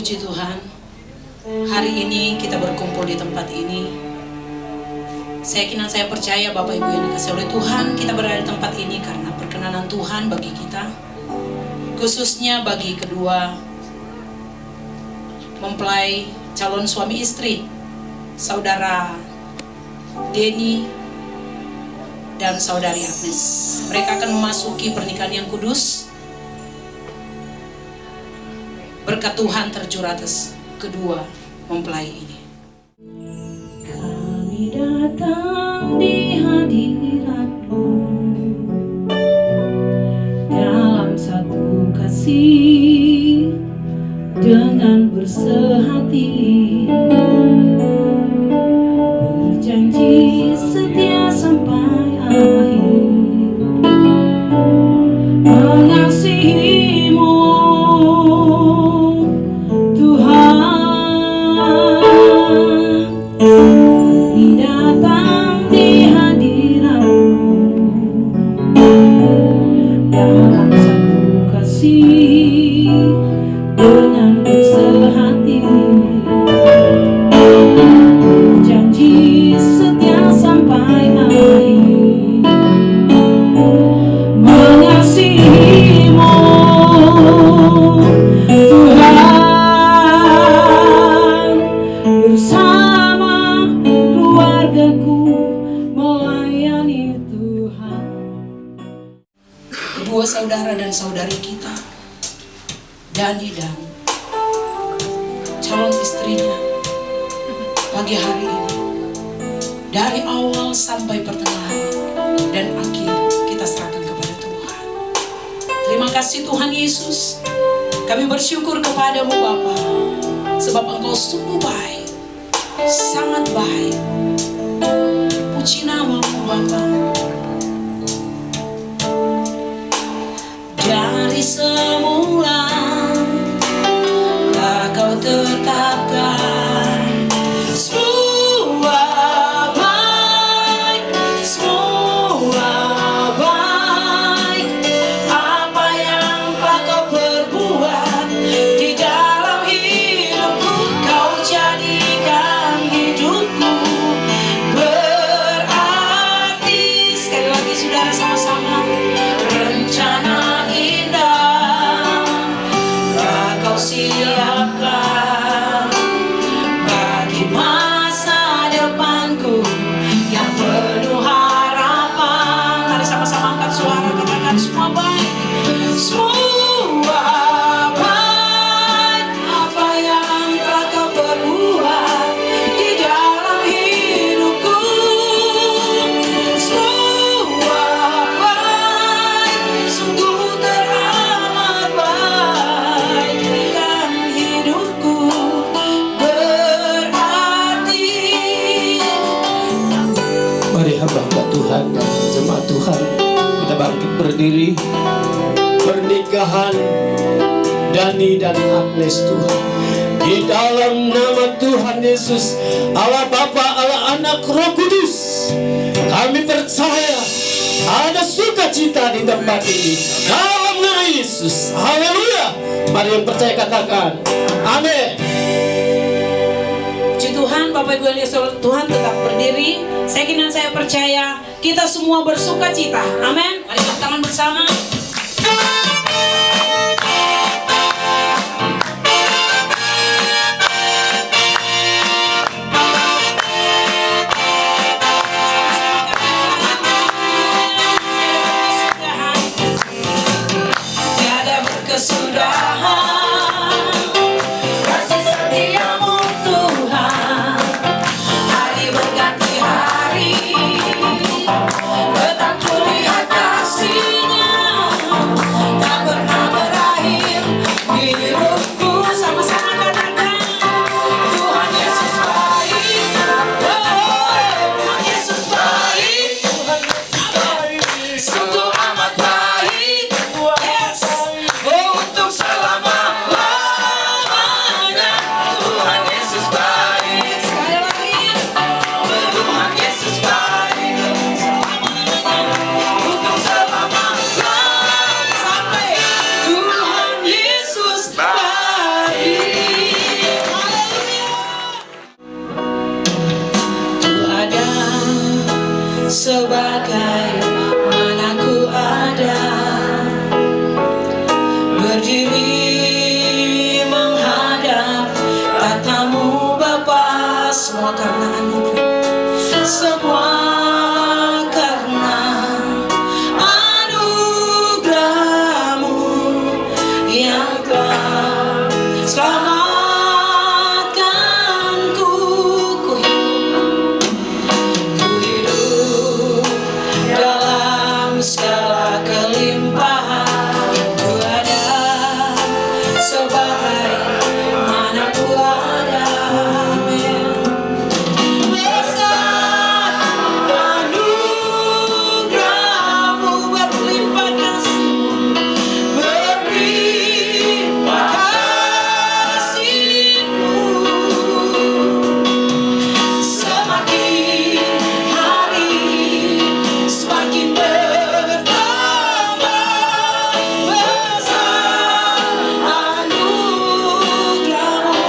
Puji Tuhan, hari ini kita berkumpul di tempat ini. Saya percaya Bapak Ibu yang dikasihi oleh Tuhan, kita berada di tempat ini karena perkenanan Tuhan bagi kita, khususnya bagi kedua mempelai calon suami istri, Saudara Denny dan Saudari Agnes. Mereka akan memasuki pernikahan yang kudus. Berkat Tuhan tercurah atas kedua mempelai ini. Kami datang di hadirat-Mu dalam satu kasih dengan bersehati, berjanji setia sampai akhir, mengasihi-Mu datang di hadirat-Mu dalam satu kasih dengan bersehati, berjanji setia sampai akhir, mengasihi-Mu Tuhan, bersama keluargaku melayani Tuhan. Kedua saudara dan saudari kita, Dani dan calon istrinya, pagi hari ini, dari awal sampai pertengahan dan akhir kita serahkan kepada Tuhan. Terima kasih Tuhan Yesus. Kami bersyukur kepadamu Bapa, sebab Engkau sungguh baik, sangat baik. Puji namamu Bapa. Dari semula Kau tetapkan semua baik, apa yang Kau perbuat di dalam hidupku. Kau jadikan hidupku berarti. Sekali lagi saudara sama-sama, rencana indah Kau siapkan bagi masa depanku yang penuh harapan. Mari sama-sama angkat suara, katakan semua baik, semua baik, apa yang Kau perbuat di dalam hidupku. Semua baik, sungguh teramat baik, berikan hidupku berarti. Mari hamba Tuhan dan jemaat Tuhan, kita bangkit berdiri. Pernikahan Dani dan Agnes Tuhan, di dalam nama Tuhan Yesus, Allah Bapa, Allah Anak, Roh Kudus, kami percaya ada sukacita di tempat ini dalam nama Yesus. Haleluya. Mari yang percaya katakan amin. Puji Tuhan, Bapak Ibu yang dikasihi oleh Tuhan, tetap berdiri. Saya percaya kita semua bersuka cita. Amin. Mari tepuk tangan bersama. Tiada berkesudahan kasih setiamu Tuhan, hari berganti hari, tetap kulihat kasih-Nya. sebagai mana ku ada, berdiri menghadap tatamu Bapa, semua karena anugerah, semua karena anugerah-Mu yang telah selamatkanku. Ku hidup dalam segala kelimpahan, ku ada sebagai mana ku ada. Amin. Besar anugerah-Mu, berlimpah kasih-Mu, berlimpah kasih-Mu. Semakin hari semakin bertambah besar anugerah-Mu.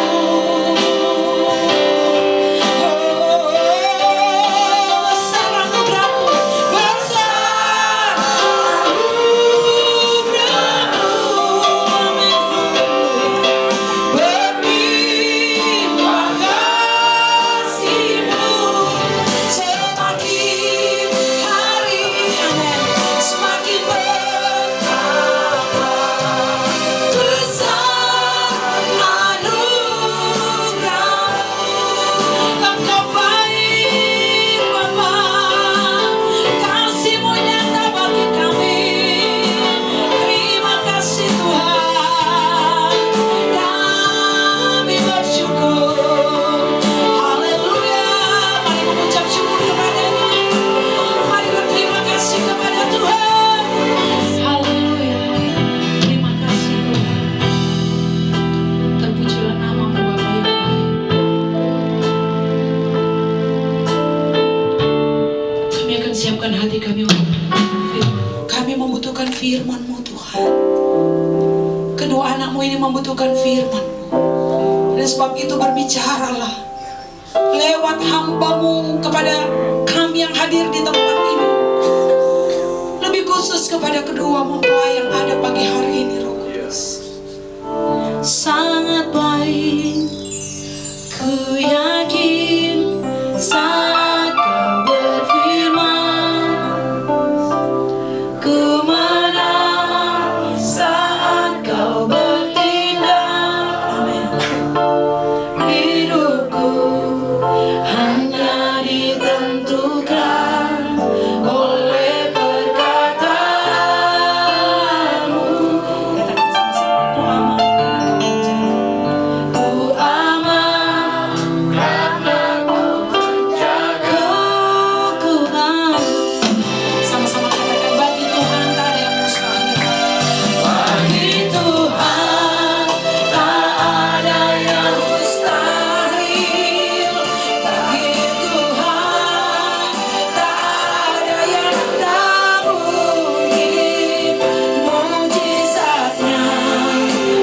Besar anugerah-Mu, besar anugerah-Mu. Berlimpah kasih-Mu, semakin hari, amin, semakin bertambah besar anugerah-Mu. Engkau baik Bapa, kasih-Mu nyata bagi kami. Terima kasih Tuhan, kami bersyukur. Haleluya, mari mengucap syukur kepada-Nya, mari berterima kasih kepada Tuhan. Haleluya, terima kasih Tuhan. Terpujilah nama-Mu Bapa yang baik. Kami akan siapkan hati kami untuk firman. Kami membutuhkan firman-Mu Tuhan. Kedua anak-Mu ini membutuhkan firman-Mu. Dan sebab itu berbicaralah lewat hamba-Mu kepada kami yang hadir di tempat ini. Lebih khusus kepada kedua mempelai yang ada pagi hari ini, Roh Kudus. Sangat baik, ku yakin saat Kau berfirman, ku menang saat Kau bertindak. Amin. Hidupku hanya ditentukan oleh perkataan-Mu. Katakan sama-sama, ku aman karena Kau menjaga. Ku aman. Sama-sama katakan, bagi Tuhan tak ada yang mustahil. Bagi Tuhan tak ada yang mustahil. Bagi Tuhan tak ada yang tak mungkin. Mujizatnya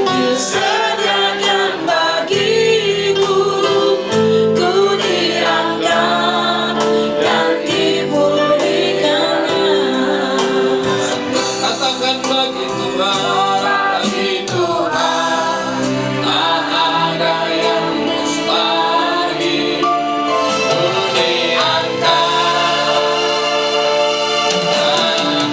disediakan bagiku. Ku diangkat dan dipulihkannya. Katakan bagi Tuhan tak ada yang mustahil. Ku diangkat dan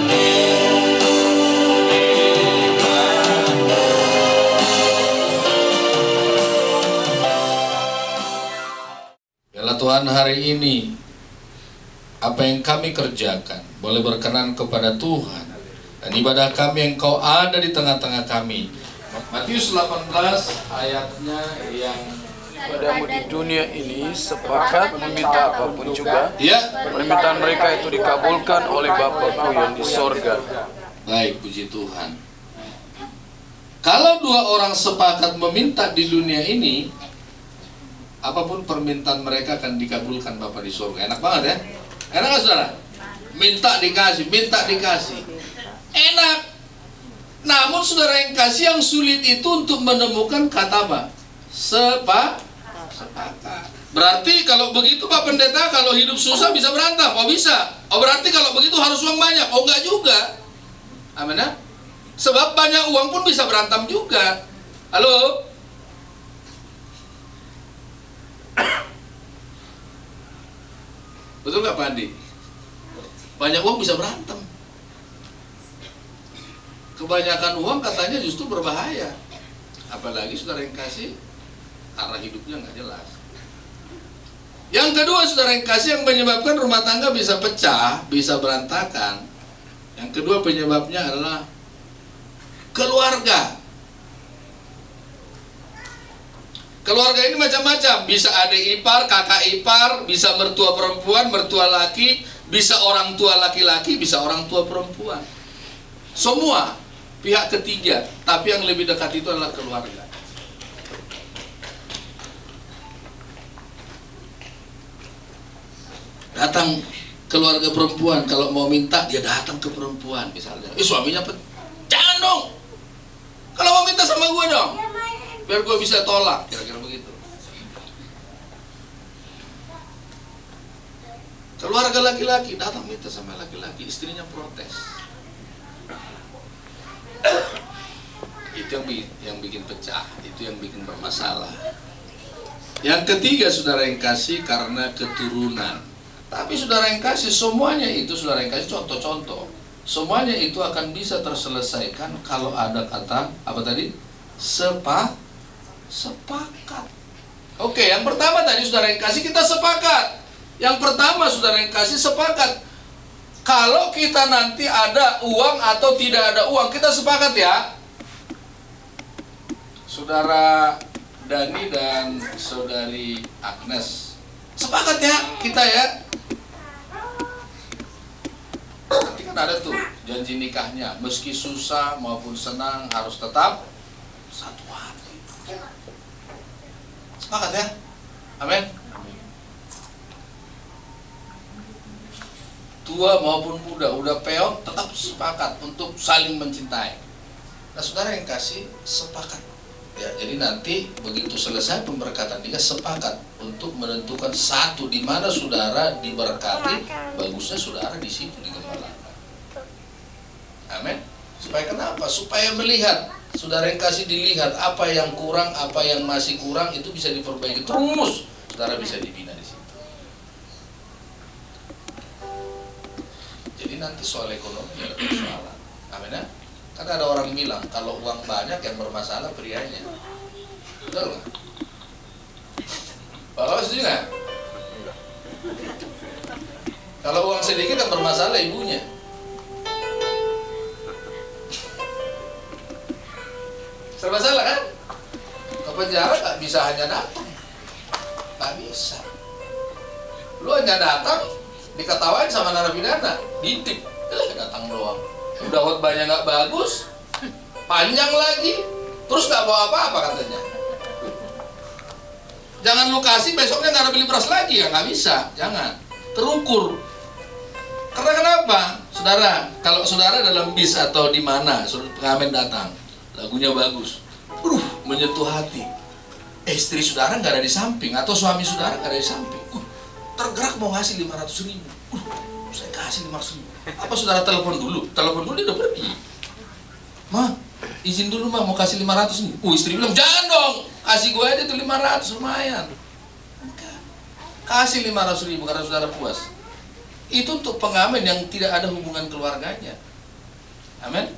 Biarlah Tuhan hari ini apa yang kami kerjakan boleh berkenan kepada Tuhan, dan ibadah kami yang Kau ada di tengah-tengah kami. Matius 18 ayatnya yang Padamu di dunia ini sepakat meminta apapun juga, ya, permintaan mereka itu dikabulkan oleh Bapa-Ku yang di sorga. baik, puji Tuhan. Kalau dua orang sepakat meminta di dunia ini, apapun permintaan mereka akan dikabulkan Bapa di surga. Enak banget ya? Enak gak saudara? Minta dikasih, minta dikasih. Enak. Namun saudara yang kasih, yang sulit itu untuk menemukan kata apa? Sepakat. Berarti kalau begitu Pak Pendeta, kalau hidup susah bisa berantem? Oh bisa. Oh berarti kalau begitu harus uang banyak? Oh enggak juga. Amin ya? Sebab banyak uang pun bisa berantem juga. Halo? Betul nggak Pak Andi? Banyak uang bisa berantem. Kebanyakan uang katanya justru berbahaya. Apalagi saudara yang kasih, arah hidupnya nggak jelas. Yang kedua saudara yang kasih, yang menyebabkan rumah tangga bisa pecah, bisa berantakan. Yang kedua penyebabnya adalah keluarga. Keluarga ini macam-macam, bisa adik ipar, kakak ipar, bisa mertua perempuan, mertua laki, bisa orang tua laki-laki, bisa orang tua perempuan. Semua pihak ketiga, tapi yang lebih dekat itu adalah keluarga. Datang keluarga perempuan, kalau mau minta dia datang ke perempuan misalnya. Suaminya jangan dong, kalau mau minta sama gue dong, biar gue bisa tolak, kira-kira begitu. Keluarga laki-laki datang minta sama laki-laki, istrinya protes. Itu yang bikin pecah, itu yang bikin bermasalah. Yang ketiga saudara yang kasih, karena keturunan. Tapi saudara yang kasih, semuanya itu saudara yang kasih contoh-contoh. Semuanya itu akan bisa terselesaikan kalau ada kata apa tadi? Sepakat. Oke, yang pertama tadi saudara yang kasih kita sepakat. Yang pertama saudara yang kasih sepakat. Kalau kita nanti ada uang atau tidak ada uang, kita sepakat ya. Saudara Dani dan saudari Agnes, sepakat ya kita ya. Nanti kan ada tuh janji nikahnya, meski susah maupun senang harus tetap satu hati. Sepakat ya? Amin. Tua maupun muda, udah peot, tetap sepakat untuk saling mencintai. Nah saudara yang kasih sepakat ya, jadi nanti begitu selesai pemberkatan nikah sepakat untuk menentukan satu di mana saudara diberkati, bagusnya saudara di situ digembalakan. Amin. Supaya kenapa? Supaya melihat, saudara yang kasih dilihat apa yang kurang, apa yang masih kurang itu bisa diperbaiki terus. Saudara bisa dibina di situ. Jadi nanti soal ekonomi ada persoalan. Amin ya. Karena ada orang bilang kalau uang banyak yang bermasalah prianya. Betul nggak? Bapak setuju nggak? Kalau uang sedikit yang bermasalah ibunya. Serba salah kan? Ke penjara nggak bisa hanya datang, nggak bisa. Lu hanya datang, diketawain sama narapidana, didik, datang doang. Udah khotbahnya nggak bagus, panjang lagi, terus nggak bawa apa-apa katanya. Jangan lu kasih besoknya nggak ada beli beras lagi ya, nggak bisa, jangan. Terukur. Karena kenapa, saudara? Kalau saudara dalam bis atau di mana, pengamen datang, lagunya bagus, menyentuh hati. Istri saudara nggak ada di samping atau suami saudara nggak ada di samping, tergerak mau ngasih 500.000. Saya kasih 500.000. Apa saudara telepon dulu? Telepon dulu dia udah pergi. Ma, izin dulu ma, mau kasih 500 nih. Istri bilang jangan dong, kasih gue aja tuh 500 lumayan. Kasih 500.000 karena saudara puas. Itu untuk pengamen yang tidak ada hubungan keluarganya. Amin.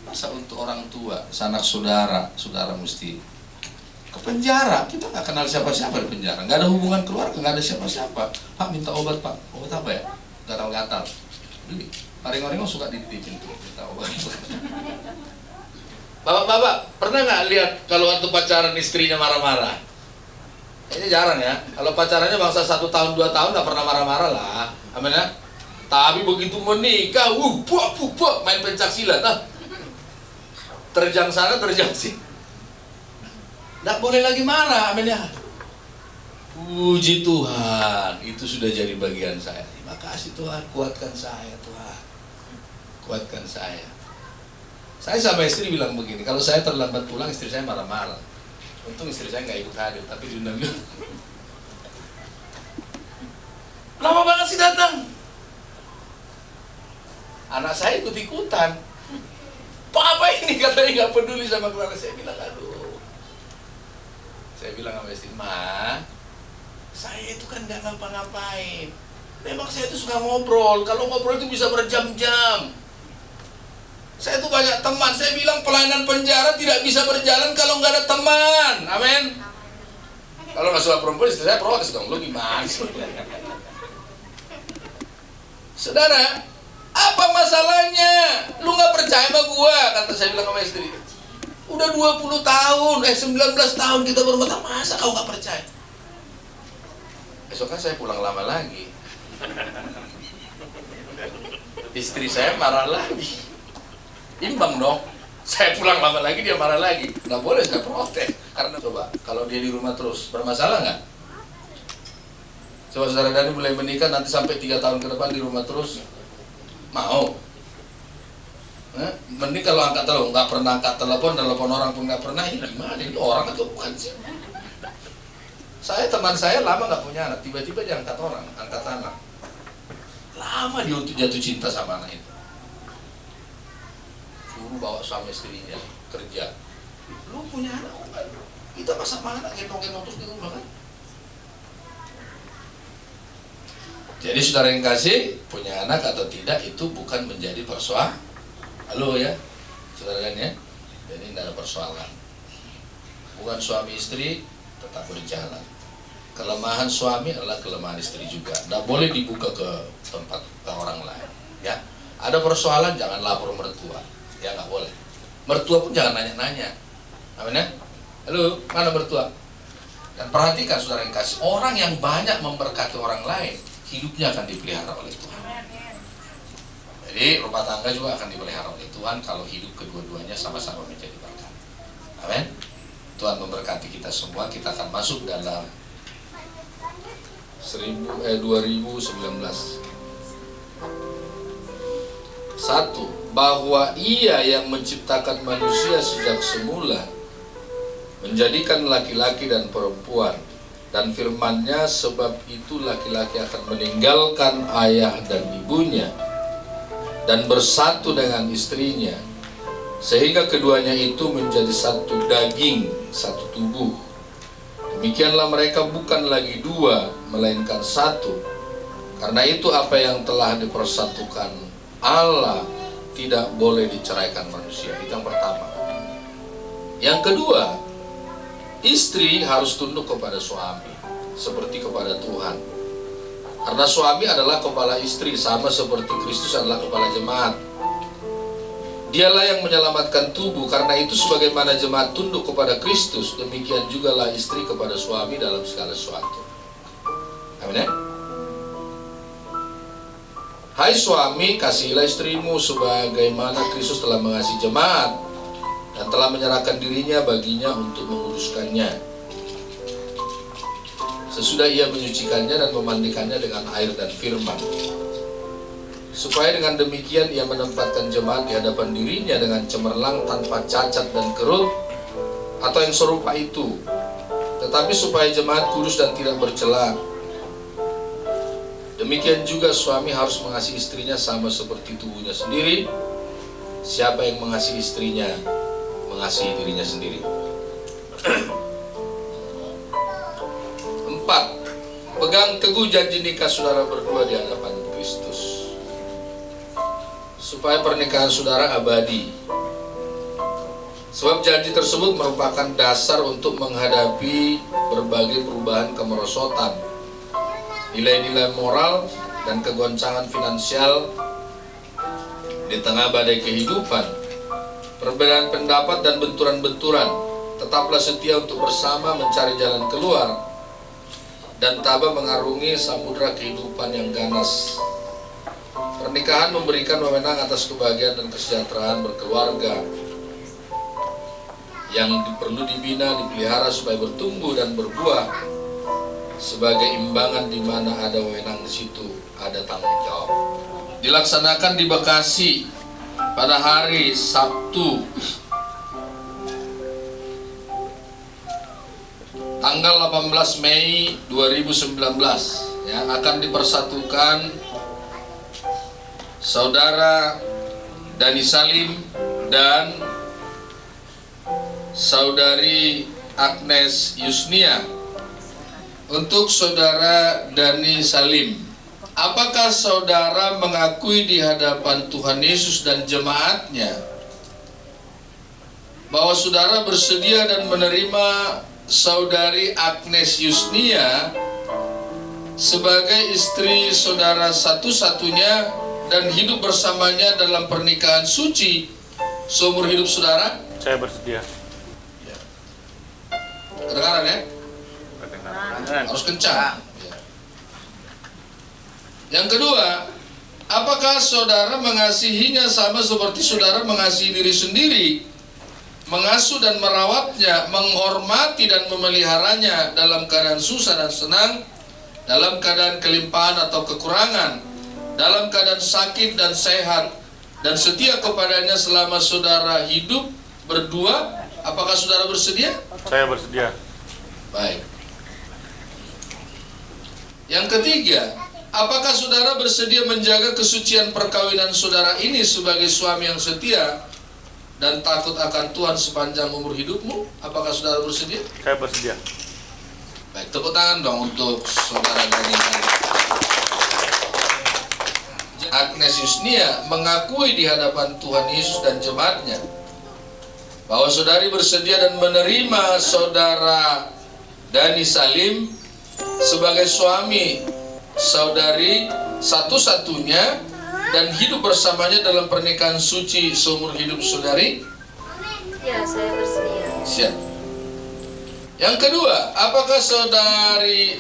Masa untuk orang tua, sanak saudara, saudara mesti ke penjara? Kita nggak kenal siapa-siapa di penjara, nggak ada hubungan keluarga, nggak ada siapa-siapa. Pak minta obat pak, obat apa ya? Gatal-gatal. Beli. Orang-orang suka dititipin tuh, minta obat. Bapak-bapak, pernah nggak lihat kalau waktu pacaran istrinya marah-marah? Kayaknya jarang ya. Kalau pacarannya bangsa 1 tahun 2 tahun nggak pernah marah-marah lah, amin ya. Tapi begitu menikah, main pencak silat, terjang sana terjang sini. Nggak boleh lagi marah, amin ya. Puji Tuhan, itu sudah jadi bagian saya. Terima kasih Tuhan, kuatkan saya Tuhan, kuatkan saya. Saya sama istri bilang begini, kalau saya terlambat pulang istri saya marah-marah. Untung istri saya nggak ikut hadir, tapi diundang juga. Lama banget sih datang. Anak saya ikut-ikutan. Pak apa ini, katanya nggak peduli sama keluarga. Saya bilang aduh. Saya bilang sama istri, Ma, saya itu kan nggak ngapa-ngapain. Memang saya itu suka ngobrol. Kalau ngobrol itu bisa berjam-jam. Saya tuh banyak teman. Saya bilang pelayanan penjara tidak bisa berjalan kalau nggak ada teman. Amin. Kalau nggak suka perempuan, istri saya protes dong. Lu gimana sih? Saudara, apa masalahnya? Lu nggak percaya sama gua? Kata saya bilang sama istri. Udah 20 tahun, 19 tahun kita berumah tangga, masa kau nggak percaya? Besok kan saya pulang lama lagi. Istri saya marah lagi. Imbang dong. Saya pulang lama lagi, dia marah lagi. Nggak boleh saya protes. Karena coba, kalau dia di rumah terus, bermasalah nggak? Coba saudara Dani mulai menikah, nanti sampai 3 tahun ke depan di rumah terus, mau? Mending kalau angkat telepon, nggak pernah angkat telepon orang pun nggak pernah, ini gimana? Ini orang atau bukan sih? Teman saya lama nggak punya anak, tiba-tiba dia angkat orang, angkat anak. Lama dia untuk jatuh cinta sama anak itu. Suruh bawa suami istrinya kerja. Lu punya anak kan? Kita masa sama anak gendong-gendong terus di rumah kan? Jadi saudara yang kasih, punya anak atau tidak itu bukan menjadi persoalan. Halo ya, saudara ya. Jadi tidak ada persoalan. Bukan suami istri tetap berjalan. Kelemahan suami adalah kelemahan istri juga. Tidak boleh dibuka ke tempat ke orang lain. Ya, ada persoalan jangan lapor mertua. Ya nggak boleh. Mertua pun jangan nanya-nanya. Amin ya. Halo, mana mertua? Dan perhatikan saudara yang kasih, orang yang banyak memberkati orang lain, hidupnya akan dipelihara oleh Tuhan. Jadi rumah tangga juga akan dipelihara oleh Tuhan kalau hidup kedua-duanya sama-sama menjadi berkat. Amin. Tuhan memberkati kita semua. Kita akan masuk dalam 2019. 1. Bahwa Ia yang menciptakan manusia sejak semula menjadikan laki-laki dan perempuan, dan firman-Nya, sebab itu laki-laki akan meninggalkan ayah dan ibunya dan bersatu dengan istrinya, sehingga keduanya itu menjadi satu daging, satu tubuh. Demikianlah mereka bukan lagi dua, melainkan satu. Karena itu apa yang telah dipersatukan Allah tidak boleh diceraikan manusia. Itu yang pertama. Yang kedua, istri harus tunduk kepada suami seperti kepada Tuhan. Karena suami adalah kepala istri, sama seperti Kristus adalah kepala jemaat. Dialah yang menyelamatkan tubuh. Karena itu sebagaimana jemaat tunduk kepada Kristus, demikian jugalah istri kepada suami dalam segala sesuatu. Amin ya? Hai suami, kasihilah istrimu sebagaimana Kristus telah mengasihi jemaat dan telah menyerahkan dirinya baginya untuk menguduskannya, sesudah ia menyucikannya dan memandikannya dengan air dan firman, supaya dengan demikian ia menempatkan jemaat di hadapan dirinya dengan cemerlang, tanpa cacat dan kerut atau yang serupa itu, tetapi supaya jemaat kudus dan tidak bercela. Demikian juga suami harus mengasihi istrinya sama seperti tubuhnya sendiri. Siapa yang mengasihi istrinya, mengasihi dirinya sendiri. 4. Pegang teguh janji nikah saudara berdua di hadapan Kristus, supaya pernikahan saudara abadi. Sebab janji tersebut merupakan dasar untuk menghadapi berbagai perubahan kemerosotan, nilai-nilai moral, dan kegoncangan finansial di tengah badai kehidupan, perbedaan pendapat dan benturan-benturan. Tetaplah setia untuk bersama mencari jalan keluar dan tabah mengarungi samudera kehidupan yang ganas. Pernikahan memberikan wewenang atas kebahagiaan dan kesejahteraan berkeluarga yang perlu dibina, dipelihara supaya bertumbuh dan berbuah. Sebagai imbangan di mana ada wewenang, di situ ada tanggung jawab. Dilaksanakan di Bekasi pada hari Sabtu tanggal 18 Mei 2019 yang akan dipersatukan Saudara Dani Salim dan Saudari Agnes Yusnia. Untuk Saudara Dani Salim, apakah saudara mengakui di hadapan Tuhan Yesus dan jemaatnya bahwa saudara bersedia dan menerima Saudari Agnes Yusnia sebagai istri saudara satu-satunya dan hidup bersamanya dalam pernikahan suci seumur hidup saudara? Saya bersedia. Kedengaran ya? Harus kencang. Yang kedua, apakah saudara mengasihinya sama seperti saudara mengasihi diri sendiri, mengasuh dan merawatnya, menghormati dan memeliharanya dalam keadaan susah dan senang, dalam keadaan kelimpahan atau kekurangan, dalam keadaan sakit dan sehat, dan setia kepadanya selama saudara hidup berdua? Apakah saudara bersedia? Saya bersedia. Baik. Yang ketiga, apakah saudara bersedia menjaga kesucian perkawinan saudara ini sebagai suami yang setia dan takut akan Tuhan sepanjang umur hidupmu? Apakah saudara bersedia? Saya bersedia. Baik, tepuk tangan dong untuk saudara Dani. Agnes Yusnia mengakui di hadapan Tuhan Yesus dan jemaatnya bahwa saudari bersedia dan menerima saudara Dani Salim sebagai suami saudari satu-satunya dan hidup bersamanya dalam pernikahan suci seumur hidup saudari? Ya, saya bersedia. Siap. Yang kedua, apakah saudari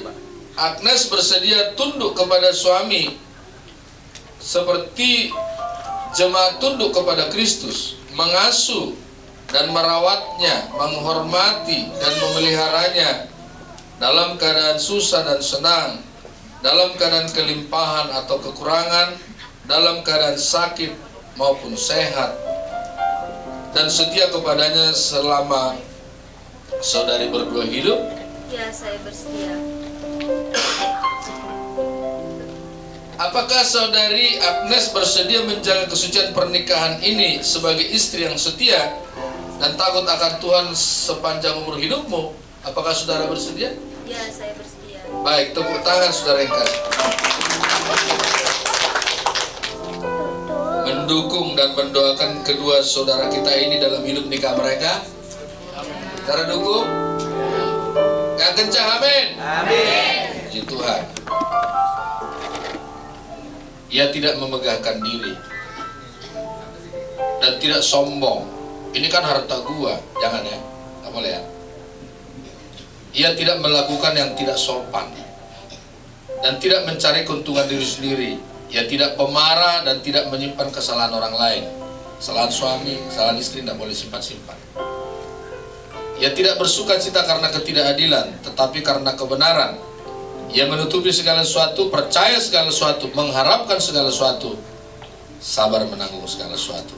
Agnes bersedia tunduk kepada suami seperti jemaat tunduk kepada Kristus, mengasuh dan merawatnya, menghormati dan memeliharanya dalam keadaan susah dan senang, dalam keadaan kelimpahan atau kekurangan, dalam keadaan sakit maupun sehat, dan setia kepadanya selama saudari berdua hidup? Ya, saya bersedia. Apakah saudari Agnes bersedia menjaga kesucian pernikahan ini sebagai istri yang setia dan takut akan Tuhan sepanjang umur hidupmu? Apakah saudara bersedia? Ya, saya bersedia. Baik, tepuk tangan saudara yang kasih. Mendukung dan mendoakan kedua saudara kita ini dalam hidup nikah mereka. Saudara dukung? Yang kencang, amin. Amin. Puji Tuhan. Ia tidak memegahkan diri dan tidak sombong. Ini kan harta gua, jangan ya, nggak boleh ya. Ia tidak melakukan yang tidak sopan dan tidak mencari keuntungan diri sendiri. Ia tidak pemarah dan tidak menyimpan kesalahan orang lain. Kesalahan suami, kesalahan istri tidak boleh simpan-simpan. Ia tidak bersuka cita karena ketidakadilan, tetapi karena kebenaran. Ia menutupi segala sesuatu, percaya segala sesuatu, mengharapkan segala sesuatu, sabar menanggung segala sesuatu.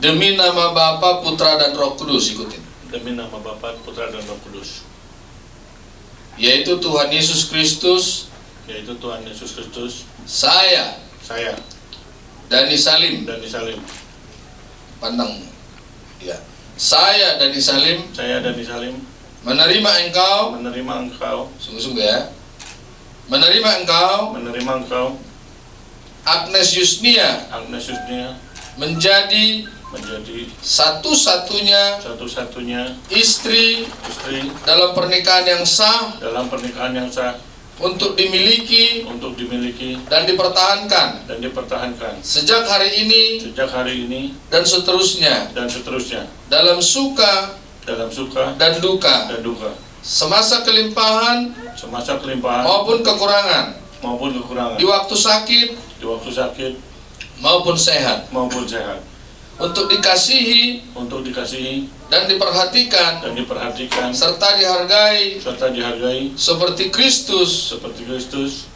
Demi nama Bapa, Putra, dan Roh Kudus, ikutin. Demi nama Bapa, Putra, dan Roh Kudus. Yaitu Tuhan Yesus Kristus. Yaitu Tuhan Yesus Kristus. Saya, Dani Salim. Dani Salim. Pandang. Ya. Saya, Dani Salim. Dani Salim. Menerima engkau. Sungguh-sungguh ya. Menerima engkau. Agnes Yusnia. Menjadi satu-satunya istri dalam pernikahan yang sah. Untuk dimiliki dan dipertahankan sejak hari ini dan seterusnya dalam suka dan duka, semasa kelimpahan maupun kekurangan, di waktu sakit maupun sehat, untuk dikasihi dan diperhatikan serta dihargai seperti Kristus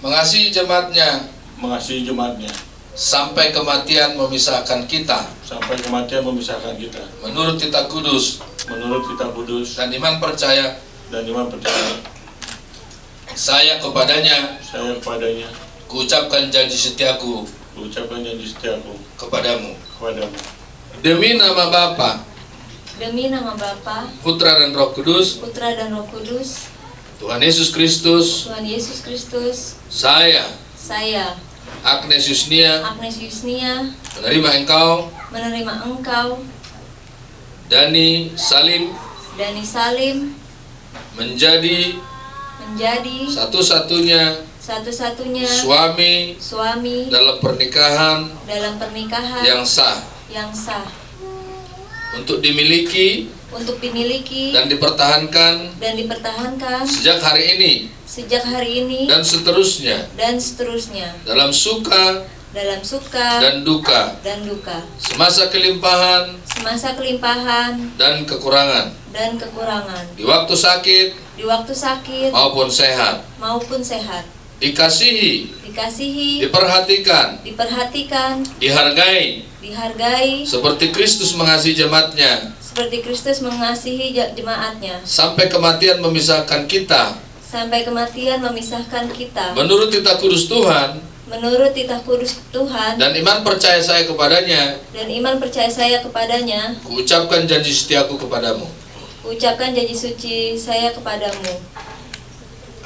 mengasihi jemaatnya sampai kematian memisahkan kita. Menurut kitab kudus dan iman percaya dan iman percaya saya kepadanya saya kepadanya kuucapkan janji setiaku ucapkan janji setiaku kepadamu. kepadamu. Demi nama Bapa, Demi nama Bapa, Putra dan Roh Kudus, Putra dan Roh Kudus, Tuhan Yesus Kristus, Tuhan Yesus Kristus, saya, saya, Agnes Yusnia, Agnes Yusnia, menerima engkau, menerima engkau, Dani Salim, Dani Salim, menjadi satu-satunya satu-satunya suami dalam pernikahan yang sah, untuk dimiliki dan dipertahankan sejak hari ini dan seterusnya dalam suka dan duka, semasa kelimpahan dan kekurangan, di waktu sakit maupun sehat, dikasihi, diperhatikan, dihargai, seperti Kristus mengasihi jemaatnya, sampai kematian memisahkan kita, menurut titah kudus Tuhan, dan iman percaya saya kepadanya, kuucapkan janji setiaku kepadamu.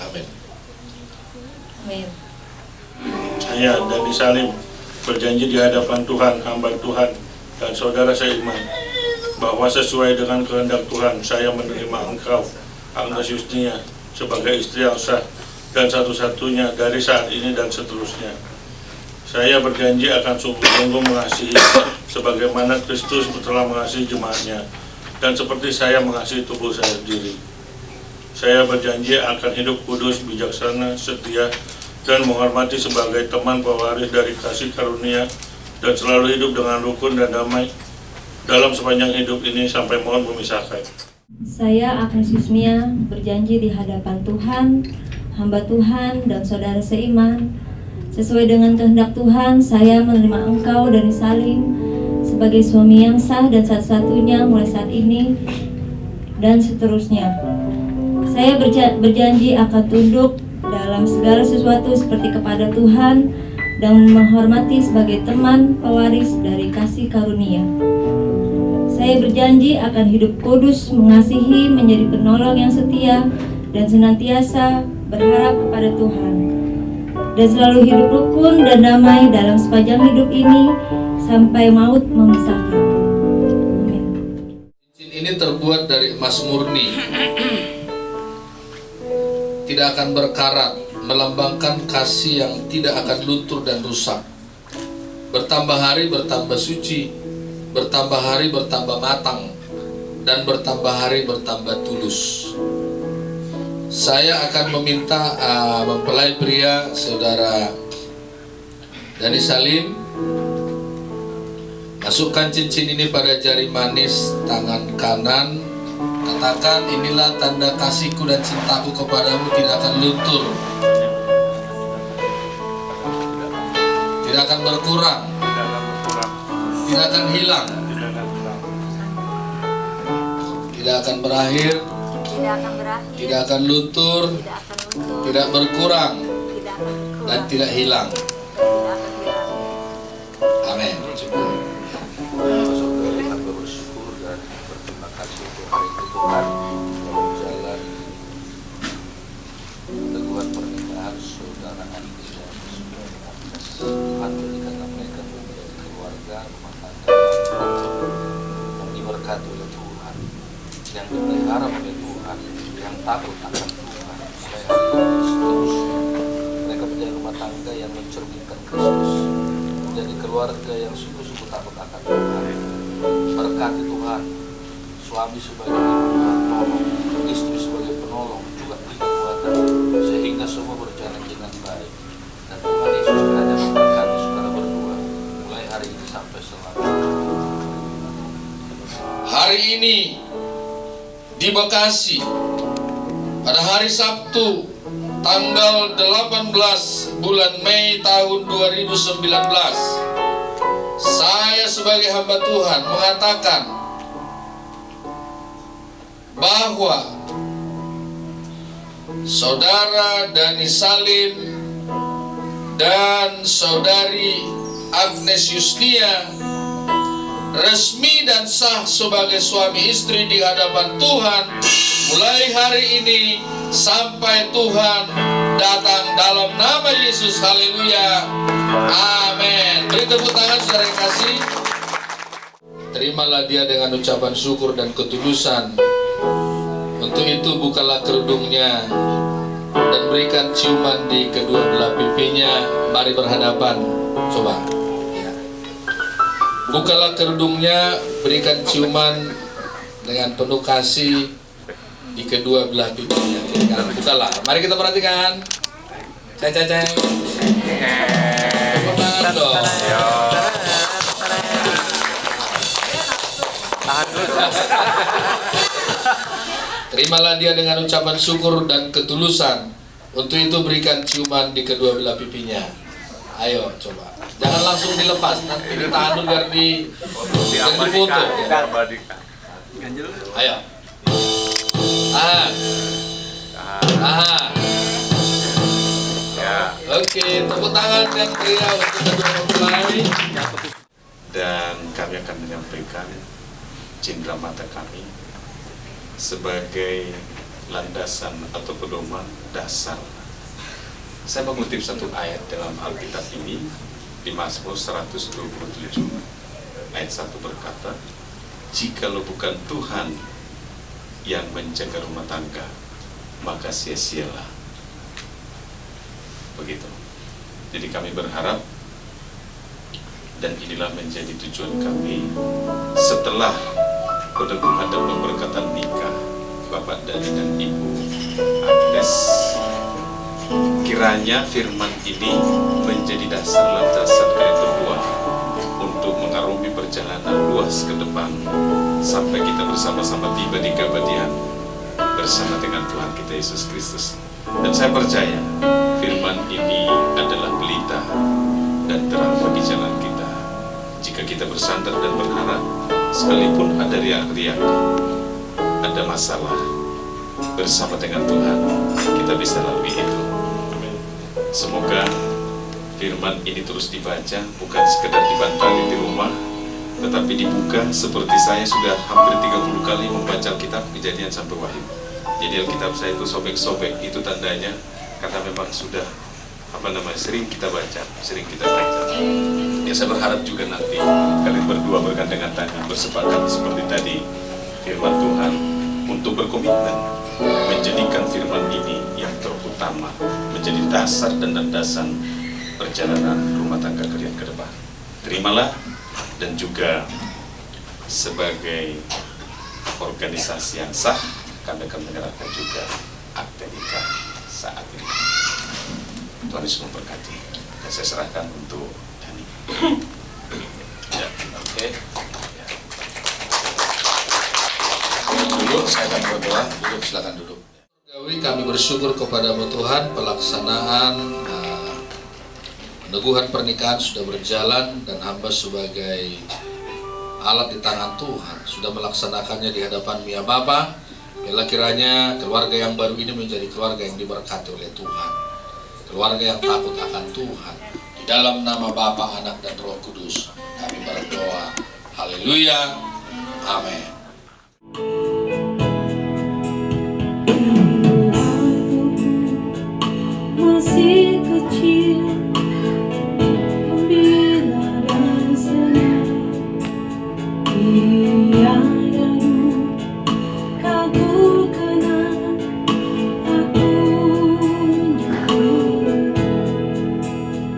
Amin. Amin. Saya, Dani Salim, berjanji di hadapan Tuhan, hamba Tuhan, dan saudara seiman, bahwa sesuai dengan kehendak Tuhan, saya menerima engkau, Agnes Yusnia, sebagai istri yang sah dan satu-satunya dari saat ini dan seterusnya. Saya berjanji akan sungguh-sungguh mengasihi, sebagaimana Kristus telah mengasihi jemaatnya, dan seperti saya mengasihi tubuh saya sendiri. Saya berjanji akan hidup kudus, bijaksana, setia, dan menghormati sebagai teman pewaris dari kasih karunia, dan selalu hidup dengan rukun dan damai dalam sepanjang hidup ini sampai mohon memisahkan. Saya, Agnes Yusnia, berjanji di hadapan Tuhan, hamba Tuhan, dan saudara seiman, sesuai dengan kehendak Tuhan, saya menerima engkau, Dani Salim, sebagai suami yang sah dan satu-satunya mulai saat ini dan seterusnya. Saya berjanji akan tunduk dalam segala sesuatu seperti kepada Tuhan dan menghormati sebagai teman pewaris dari kasih karunia. Saya berjanji akan hidup kudus, mengasihi, menjadi penolong yang setia, dan senantiasa berharap kepada Tuhan, dan selalu hidup rukun dan damai dalam sepanjang hidup ini sampai maut memisahkan. Amin. Cincin ini terbuat dari emas murni, tidak akan berkarat, melambangkan kasih yang tidak akan luntur dan rusak. Bertambah hari bertambah suci, bertambah hari bertambah matang, dan bertambah hari bertambah tulus. Saya akan meminta mempelai pria saudara Dani Salim, masukkan cincin ini pada jari manis tangan kanan. Katakan, inilah tanda kasihku dan cintaku kepadamu tidak akan luntur, tidak akan berkurang, tidak akan hilang, tidak akan berakhir, tidak akan luntur, tidak berkurang, dan tidak hilang. Amin. Hamba bersyukur dan berterima kasih untuk hari itu Tuhan, dalam jalan teguhan pernikahan saudara Andi dan saudara Agnes. Tuhan berikanlah mereka menjadi keluarga rumah tangga yang diberkati oleh Tuhan, yang dipelihara oleh Tuhan, yang takut akan Tuhan. Mulai hari ini seterusnya mereka menjadi rumah tangga yang mencerminkan Kristus, menjadi keluarga yang sungguh-sungguh takut akan Tuhan. Berkati Tuhan, suami sebagai penolong, istri sebagai penolong, juga beri kekuatan sehingga semua berjalan dengan baik. Dan Tuhan Yesus kiranya memberkati saudara berdua mulai hari ini sampai selamanya. Hari ini di Bekasi, pada hari Sabtu tanggal 18 bulan Mei tahun 2019, saya sebagai hamba Tuhan mengatakan bahwa Saudara Dani Salim dan Saudari Agnes Yusnia resmi dan sah sebagai suami istri di hadapan Tuhan mulai hari ini sampai Tuhan datang dalam nama Yesus. Haleluya. Amin. Beri tepuk tangan saudara yang kasih. Terimalah dia dengan ucapan syukur dan ketulusan. Untuk itu bukalah kerudungnya dan berikan ciuman di kedua belah pipinya. Mari berhadapan. Coba. Ya. Bukalah kerudungnya, berikan ciuman dengan penuh kasih di kedua belah pipinya. Bukalah. Mari kita perhatikan. Ceng ceng ceng. Tepuk tangan dong. Terimalah dia dengan ucapan syukur dan ketulusan. Untuk itu berikan ciuman di kedua belah pipinya. Ayo coba. Jangan langsung dilepas. Nanti ditahan dulu biar di foto. Ayo. Oke, tepuk tangan yang meriah untuk kedua mempelai. Dan kami akan menyampaikan cindera mata kami sebagai landasan atau pedoman dasar. Saya mengutip satu ayat dalam Alkitab ini di Mazmur 127 ayat 1 berkata, "Jikalau bukan Tuhan yang menjaga rumah tangga, maka sia-sialah." Begitu. Jadi kami berharap, dan inilah menjadi tujuan kami setelah peneguhan dan pemberkatan nikah Bapak Dani dan Ibu Agnes, kiranya firman ini menjadi dasar landasan kalian berdua untuk mengarungi perjalanan luas ke depan sampai kita bersama-sama tiba di keabadian bersama dengan Tuhan kita Yesus Kristus. Dan saya percaya firman ini adalah pelita dan terang bagi jalan kita. Jika kita bersandar dan berharap, sekalipun ada riak-riak, ada masalah, bersama dengan Tuhan kita bisa lalui itu. Semoga firman ini terus dibaca, bukan sekedar dibantali di rumah, tetapi dibuka seperti saya sudah hampir 30 kali membaca Alkitab Kejadian sampai Wahyu. Jadi Alkitab saya itu sobek-sobek, itu tandanya karena memang sudah sering kita baca. Ya, saya berharap juga nanti kalian berdua bergandengan tangan bersepakat seperti tadi firman Tuhan untuk berkomitmen menjadikan firman ini yang terutama, menjadi dasar dan landasan perjalanan rumah tangga kalian ke depan. Terimalah. Dan juga sebagai organisasi yang sah, kami akan menyerahkan juga akte nikah saat ini. Tuhan Yesus memberkati. Dan saya serahkan untuk Dani. Ya, oke. Ya. Duduk, saya akan berdoa. Duduk, silakan duduk. Kami bersyukur kepada-Mu Tuhan, pelaksanaan peneguhan pernikahan sudah berjalan dan hamba sebagai alat di tangan Tuhan sudah melaksanakannya di hadapan Mia Bapa. Bila kiranya keluarga yang baru ini menjadi keluarga yang diberkati oleh Tuhan, keluarga yang takut akan Tuhan. Di dalam nama Bapa, Anak, dan Roh Kudus kami berdoa. Haleluya. Amin. Masih kecil, gembira dan senang, tiada kau kenal, aku nyaman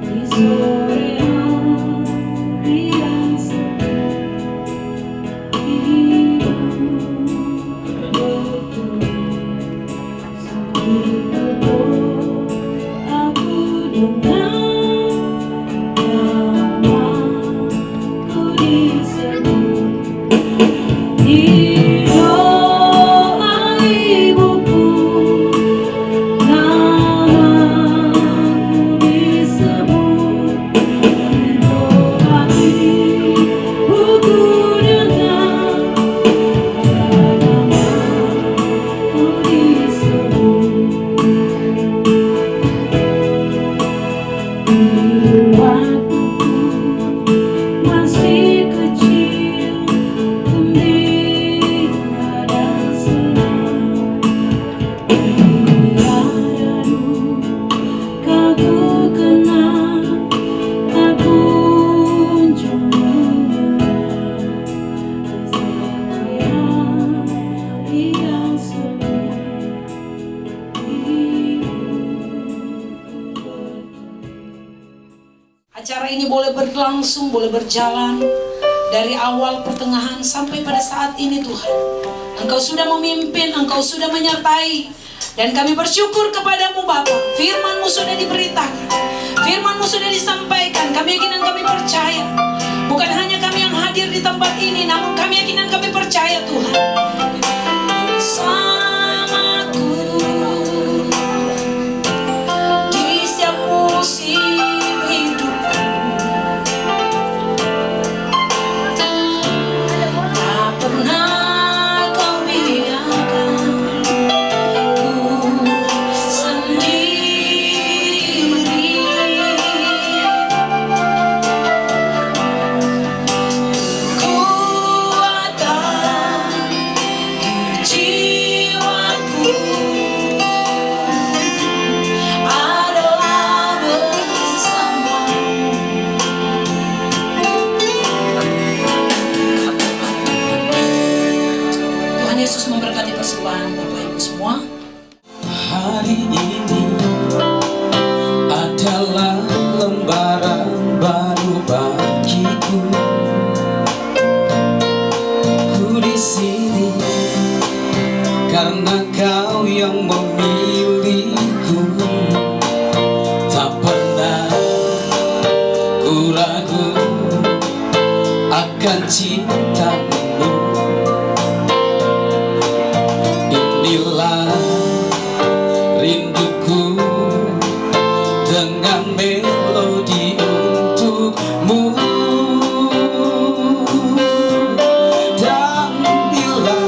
di sore hari yang sepi, hidup betul, sepi betul. Acara ini boleh berlangsung, boleh berjalan dari awal, pertengahan, sampai pada saat ini Tuhan. Engkau sudah memimpin, Engkau sudah menyertai. Dan kami bersyukur kepadamu Bapa. Firman-Mu sudah diberitakan, Firman-Mu sudah disampaikan. Kami yakin dan kami percaya. Bukan hanya kami yang hadir di tempat ini, namun kami yakin dan kami percaya Tuhan. Bersamaku di setiap musim hidupku, tak pernah kau biarkan ku sendiri. Kekuatan di jiwaku adalah bersamamu. Tuhan Yesus memberkati persembahan Bapak Ibu semua. Hari ini adalah lembaran baru bagiku. Ku di sini karena Kau yang memilihku. Tak pernah ku ragu akan cinta-Mu. Inilah rinduku dengan melodi untuk-Mu. Dan bila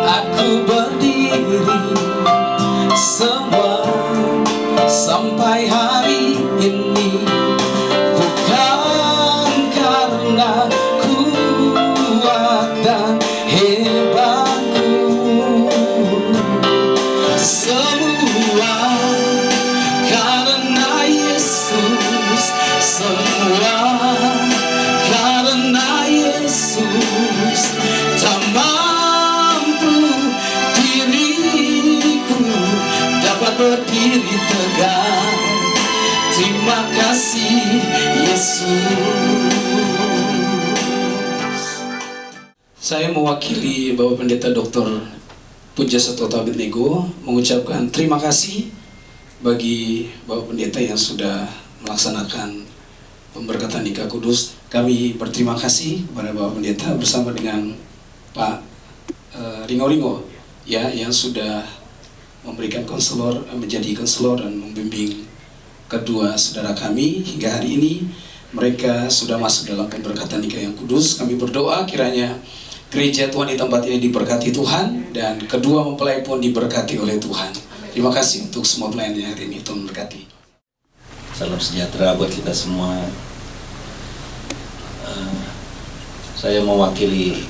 aku berdiri semua sampai hari ini, bukan karena kuat dan hebatku, semua karena Yesus, semua karena Yesus. Tak mampu diriku dapat berdiri tegak. Terima kasih Yesus. Saya mewakili Bapak Pendeta Dr. Pujaseto Abednego mengucapkan terima kasih bagi Bapak Pendeta yang sudah melaksanakan pemberkatan nikah kudus. Kami berterima kasih kepada Bapak Pendeta bersama dengan Pak Ringo ya, yang sudah memberikan konselor, menjadi konselor dan membimbing kedua saudara kami hingga hari ini. Mereka sudah masuk dalam pemberkatan nikah yang kudus. Kami berdoa kiranya gereja Tuhan di tempat ini diberkati Tuhan, dan kedua mempelai pun diberkati oleh Tuhan. Terima kasih untuk semua pelayannya hari ini. Tuhan memberkati. Salam sejahtera buat kita semua. Saya mewakili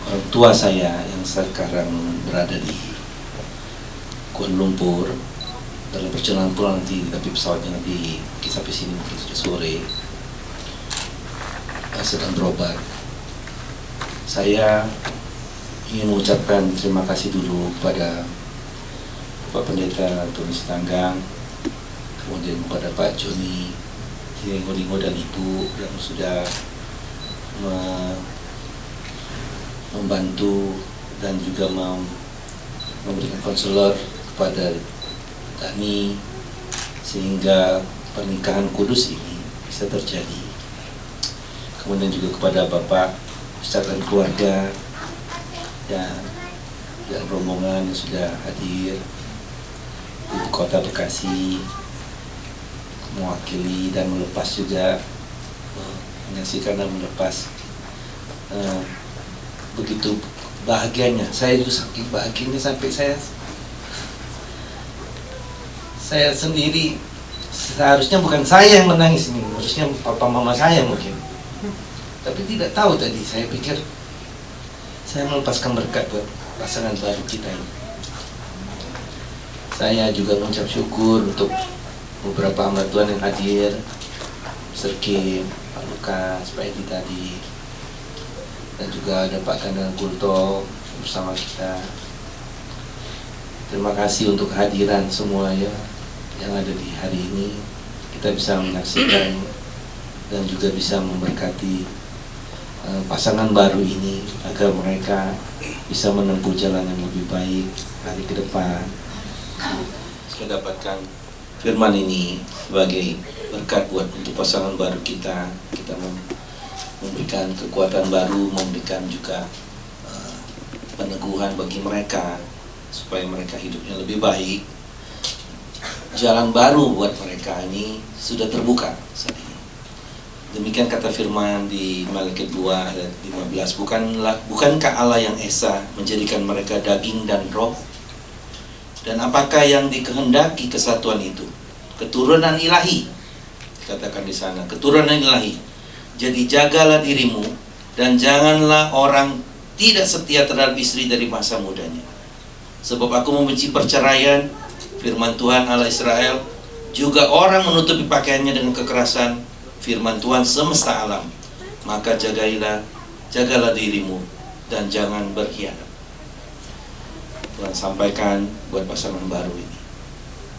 orang tua saya yang sekarang berada di Kuala Lumpur dalam perjalanan pulang nanti, tapi pesawatnya nanti sampai sini mungkin sudah sore, sedang berobat. Saya ingin mengucapkan terima kasih dulu kepada Pak Pendeta Tony Sitanggang, kemudian kepada Pak Joni Ringo dan Ibu yang sudah membantu dan juga memberikan konselor kepada Dani sehingga pernikahan kudus ini bisa terjadi. Kemudian juga kepada Bapak beserta keluarga dan rombongan yang sudah hadir di Kota Bekasi, mewakili dan melepas juga, menyaksikan dan melepas. Begitu bahagianya, saya juga saking bahagianya sampai saya sendiri, seharusnya bukan saya yang menangis ini, harusnya papa mama saya mungkin. Tapi tidak tahu tadi, saya pikir saya melepaskan berkat buat pasangan baru kita ini. Saya juga mengucap syukur untuk beberapa hamba Tuhan yang hadir, Serkim, Pak Lukas, Pak Edi tadi, dan juga ada Pak Kandang Kulto bersama kita. Terima kasih untuk kehadiran semua ya yang ada di hari ini. kita bisa menyaksikan dan juga bisa memberkati pasangan baru ini agar mereka bisa menempuh jalan yang lebih baik hari ke depan. Saya dapatkan firman ini sebagai berkat buat untuk pasangan baru kita. Kita memberikan kekuatan baru, memberikan juga peneguhan bagi mereka supaya mereka hidupnya lebih baik. Jalan baru buat mereka ini sudah terbuka saat ini. Demikian kata firman di Malikiat 2 ayat 15, bukankah Allah yang esa menjadikan mereka daging dan roh? Dan apakah yang dikehendaki kesatuan itu? Keturunan ilahi. Dikatakan di sana, keturunan ilahi. Jadi jagalah dirimu dan janganlah orang tidak setia terhadap istri dari masa mudanya. Sebab aku membenci perceraian, firman Tuhan Allah Israel, juga orang menutupi pakaiannya dengan kekerasan, firman Tuhan semesta alam. Maka jagalah dirimu dan jangan berkhianat. Tuhan sampaikan buat pasangan baru ini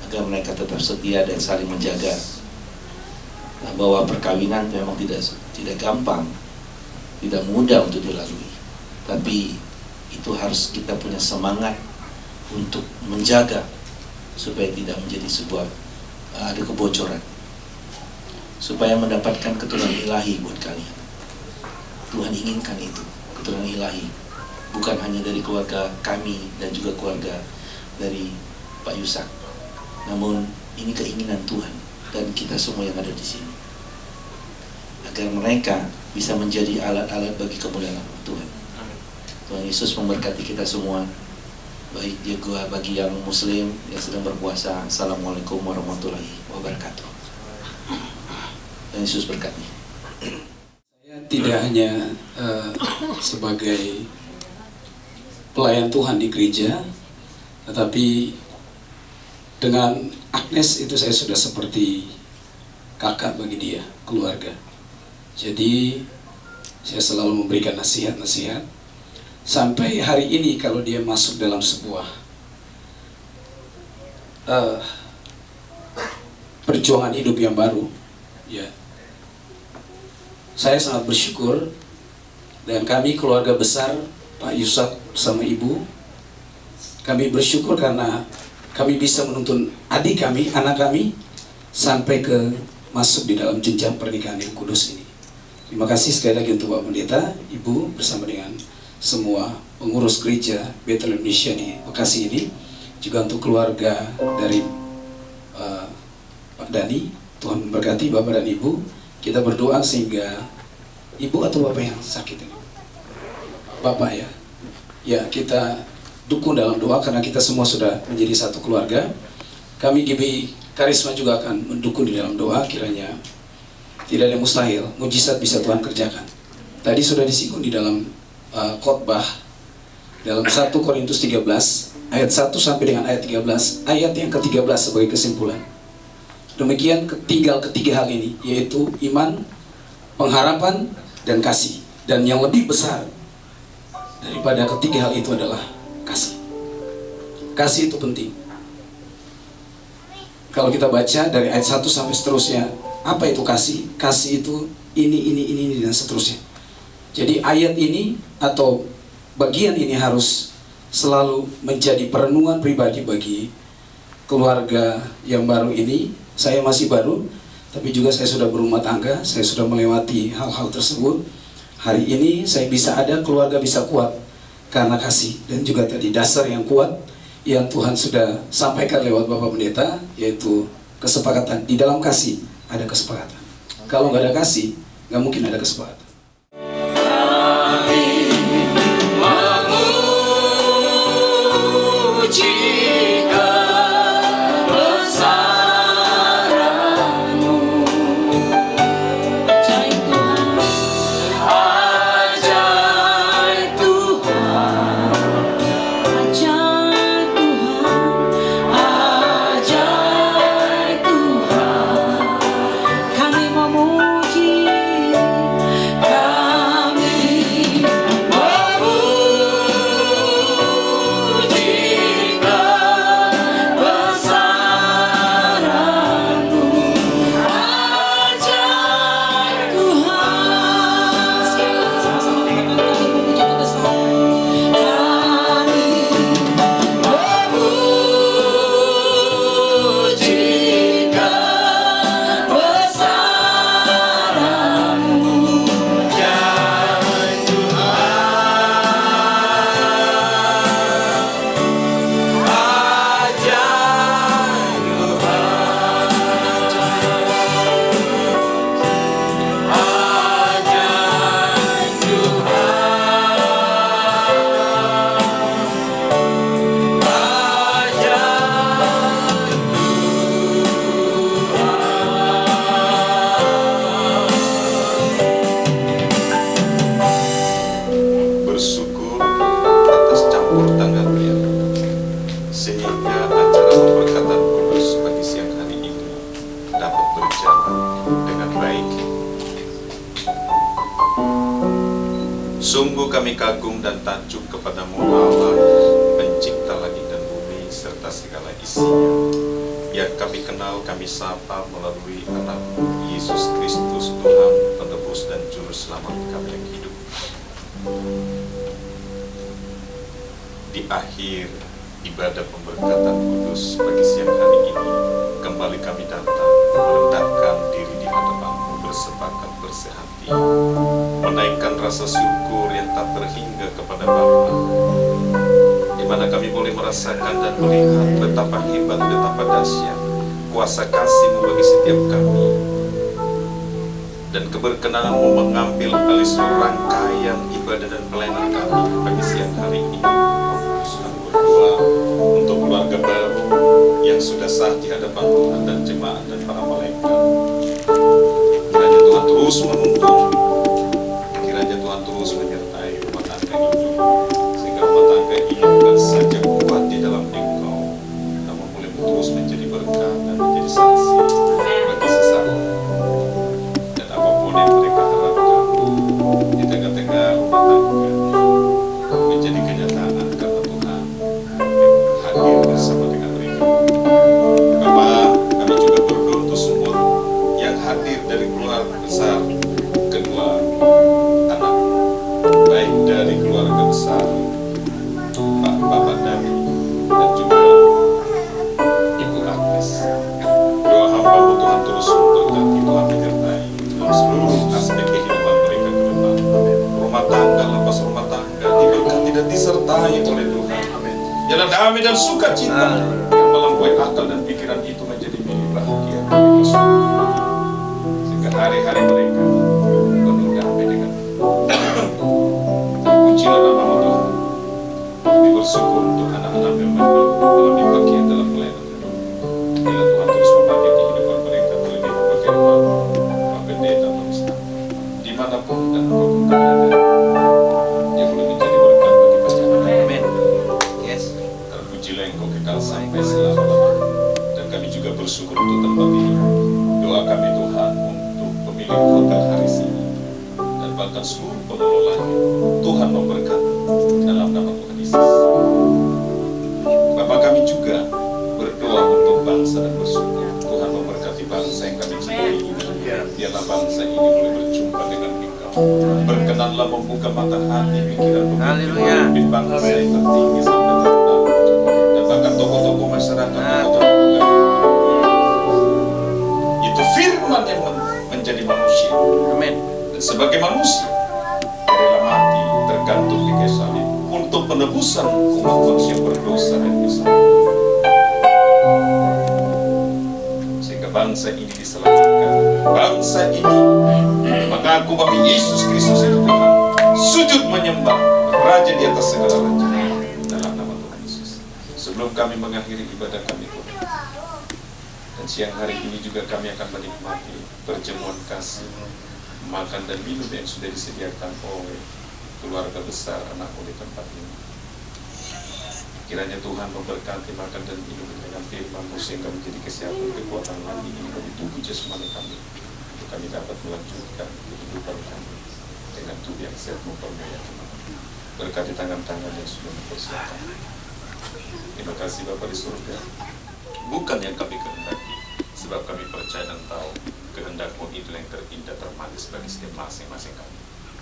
agar mereka tetap setia dan saling menjaga. Bahwa perkawinan memang tidak gampang, tidak mudah untuk dilalui, tapi itu harus kita punya semangat untuk menjaga supaya tidak menjadi sebuah ada kebocoran, supaya mendapatkan keturunan ilahi buat kalian. Tuhan inginkan itu, keturunan ilahi, bukan hanya dari keluarga kami dan juga keluarga dari Pak Yusak, namun ini keinginan Tuhan dan kita semua yang ada di sini, agar mereka bisa menjadi alat-alat bagi kemuliaan Tuhan. Tuhan Yesus memberkati kita semua, baik juga bagi yang Muslim yang sedang berpuasa. Assalamualaikum warahmatullahi wabarakatuh. Tuhan Yesus berkati. Saya tidak hanya sebagai pelayan Tuhan di gereja, tetapi dengan Agnes itu saya sudah seperti kakak bagi dia, keluarga. Jadi saya selalu memberikan nasihat-nasihat. Sampai hari ini kalau dia masuk dalam sebuah perjuangan hidup yang baru, ya, saya sangat bersyukur. Dan kami keluarga besar Pak Yusak sama Ibu, kami bersyukur karena kami bisa menuntun adik kami, anak kami sampai ke masuk di dalam jenjang pernikahan yang kudus ini. Terima kasih sekali lagi untuk Pak Pendeta, Ibu bersama dengan semua pengurus gereja Bethel Indonesia di Bekasi ini, juga untuk keluarga dari Pak Dani. Tuhan memberkati Bapak dan Ibu. Kita berdoa sehingga Ibu atau Bapak yang sakit ini, Bapak ya kita dukung dalam doa karena kita semua sudah menjadi satu keluarga. Kami GB Karisma juga akan mendukung di dalam doa, kiranya tidak ada mustahil, mujizat bisa Tuhan kerjakan. Tadi sudah disinggung di dalam khotbah dalam 1 Korintus 13 ayat 1 sampai dengan ayat 13, ayat yang ke-13 sebagai kesimpulan. Demikian tinggal ketiga hal ini, yaitu iman, pengharapan, dan kasih. Dan yang lebih besar daripada ketiga hal itu adalah kasih. Kasih itu penting. Kalau kita baca dari ayat 1 sampai seterusnya, apa itu kasih? Kasih itu ini dan seterusnya. Jadi ayat ini atau bagian ini harus selalu menjadi perenungan pribadi bagi keluarga yang baru ini. Saya masih baru, tapi juga saya sudah berumah tangga, saya sudah melewati hal-hal tersebut. Hari ini saya bisa ada, keluarga bisa kuat karena kasih. Dan juga tadi dasar yang kuat yang Tuhan sudah sampaikan lewat Bapak Pendeta, yaitu kesepakatan. Di dalam kasih ada kesepakatan. Kalau nggak ada kasih, nggak mungkin ada kesepakatan. berjalan dengan baik. Sungguh kami kagum dan takjub kepadamu Allah, pencipta langit dan bumi serta segala isinya. Yang kami kenal, kami sapa melalui Anak-Mu Yesus Kristus, Tuhan, Penebus dan Juru Selamat kami yang hidup. Di akhir ibadah pemberkatan kudus pagi siang hari ini, kembali kami datang merendahkan diri di hadapan-Mu, bersepakat bersehati, menaikkan rasa syukur yang tak terhingga kepada Bapa, di mana kami boleh merasakan dan melihat betapa hebat, betapa dahsyat kuasa kasih-Mu bagi setiap kami, dan keberkenan-Mu mengambil alih seluruh rangkaian ibadah dan pelayanan kami pagi siang hari ini. Kami berdoa untuk keluarga baru yang sudah sah di hadapan Tuhan dan jemaat dan para malaikat. Kiranya Tuhan terus menuntun, kiranya Tuhan terus menyertai rumah tangga ini, sehingga rumah tangga ini bukan saja kuat di dalam Engkau, namun boleh terus menjadi berkat dan menjadi saksi bagi sesama. Dan apapun yang mereka harapkan di tengah-tengah rumah tangga menjadi kenyataan karena Tuhan hadir bersama dengan mereka. Bapak, kami juga berdoa untuk semua yang hadir dari keluarga besar kedua anak, baik dari keluarga besar Bapak Dani dan juga Ibu Agnes. Doa hamba-Mu Tuhan terus memberkati, Tuhan menyertai dalam seluruh aspek kehidupan mereka ke depan. Rumah tangga, lepas rumah tangga diberkati dan disertai oleh Tuhan. Jalan damai dan sukacita yang melampaui akal dan pikiran itu menjadi milik bahagia mereka semua. Sehingga hari-hari mereka penuh damai dengan pujilah nama-Mu Tuhan. Kami bersyukur untuk anak-anak yang mengalami bagian dalam pelayanan ini. Bila Tuhan terus memakai kehidupan mereka, terlebih bagian Pak Pendeta, Pak Ustaz, dimanapun dan apapun berada, dia boleh menjadi berkat bagi banyak orang. Amin. Yes. Terpujilah Engkau kekal sampai selama-lamanya. Dan kami juga bersyukur untuk tempat ini. Doa kami Tuhan untuk pemilik hotel Haris ini dan bahkan seluruh pengelolanya, Tuhan memberkati dalam nama Tuhan Yesus. Bapak, kami juga berdoa untuk bangsa dan bersyukur Tuhan memberkati bangsa yang kami cintai ini. Biarlah bangsa ini boleh berjumpa dengan Engkau. Berkenanlah membuka mata hati, pikiran, pemimpin bangsa yang tertinggi sampai terendah, dan bahkan tokoh-tokoh masyarakat, tokoh-tokoh agama. Itu firman yang menjadi manusia. Amin. Dan sebagai manusia, rela mati tergantung di kayu salib untuk penebusan umat manusia berdosa dan bersalah, sehingga bangsa ini diselamatkan. Bangsa ini mengaku bahwa Yesus Kristus itu Tuhan, sujud menyembah Raja di atas segala raja dalam nama Tuhan Yesus. Sebelum kami mengakhiri ibadah kami Tuhan, dan siang hari ini juga kami akan menikmati perjamuan kasih, makan dan minum yang sudah disediakan oleh keluarga besar anak-Mu di tempat ini. Kiranya Tuhan memberkati makan dan minum dengan firman-Mu sehingga menjadi kesehatan kekuatan lagi ini bagi tubuh jasmani kami, untuk kami dapat melanjutkan kehidupan kami dengan tubuh yang sehat mempermulia Tuhan. Berkati tangan-tangan yang sudah mempersiapkan. Terima kasih Bapa di surga. Bukan yang kami kehendaki, sebab kami percaya dan tahu kehendak-Mu itu yang terindah termanis bagi setiap masing-masing kami.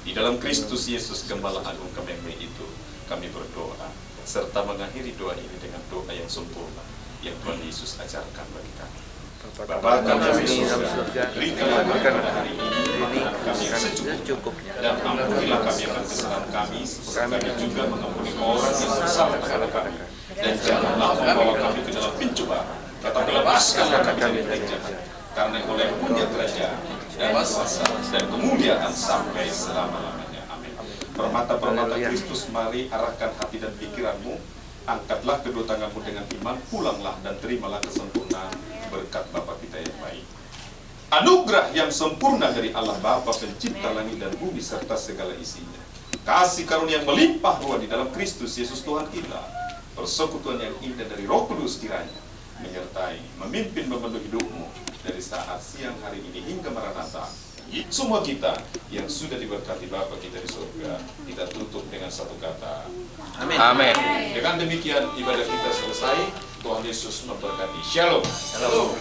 Di dalam Kristus Yesus Gembala Agung kami yang baik itu, kami berdoa serta mengakhiri doa ini dengan doa yang sempurna yang Tuhan Yesus ajarkan bagi kami. Bapa kami di surga, berikanlah pada hari ini kami yang secukupnya, dan ampunilah kami akan kesalahan kami, seperti kami juga mengampuni orang yang bersalah kepada kami. Dan janganlah membawa kami ke dalam pencobaan, tetapi lepaskanlah kami dari jahat, karena oleh punya kerajaan dan kuasa dan kemuliaan sampai selama-lamanya. Amin. Permata-permata Kristus, mari arahkan hati dan pikiranmu, angkatlah kedua tanganmu dengan iman, pulanglah dan terimalah kesempurnaan berkat Bapa kita yang baik. Anugerah yang sempurna dari Allah Bapa pencipta langit dan bumi serta segala isinya, kasih karunia yang melimpah ruah di dalam Kristus Yesus Tuhan kita, persekutuan yang indah dari Roh Kudus kiranya menyertai, memimpin, memenuhi hidupmu dari saat siang hari ini hingga Maranatha. Semua kita yang sudah diberkati Bapa kita di surga, kita tutup dengan satu kata. Amin. Dengan demikian ibadah kita selesai. Tuhan Yesus memberkati. Shalom. Shalom.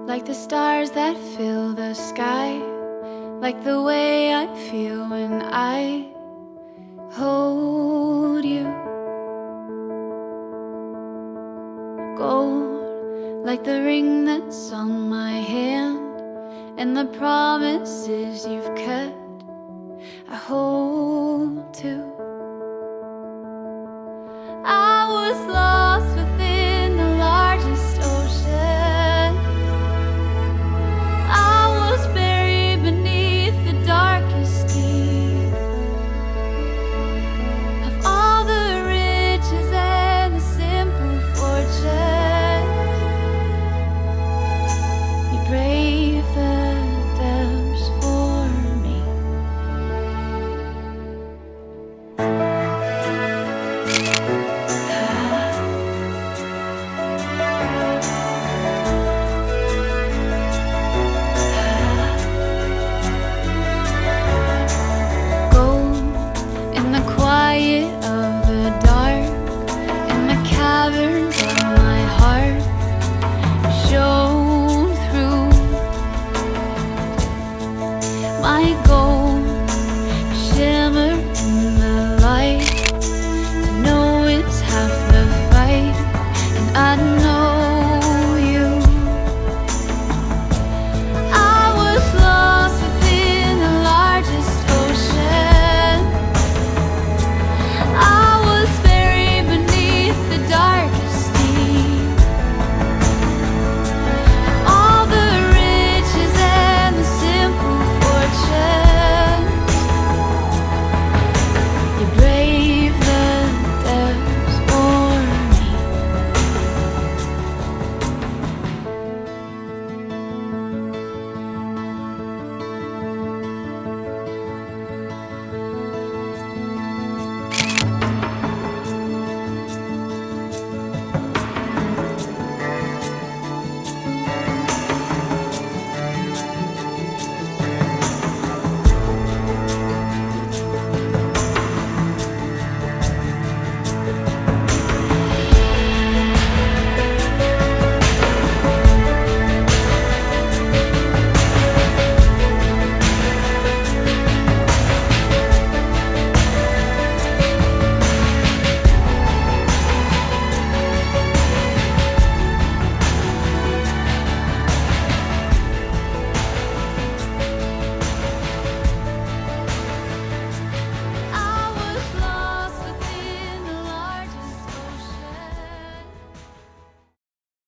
Like the stars that fill the sky, like the way I feel when I hold you. Gold, like the ring that's on my hand, and the promises you've kept, I hold to. I was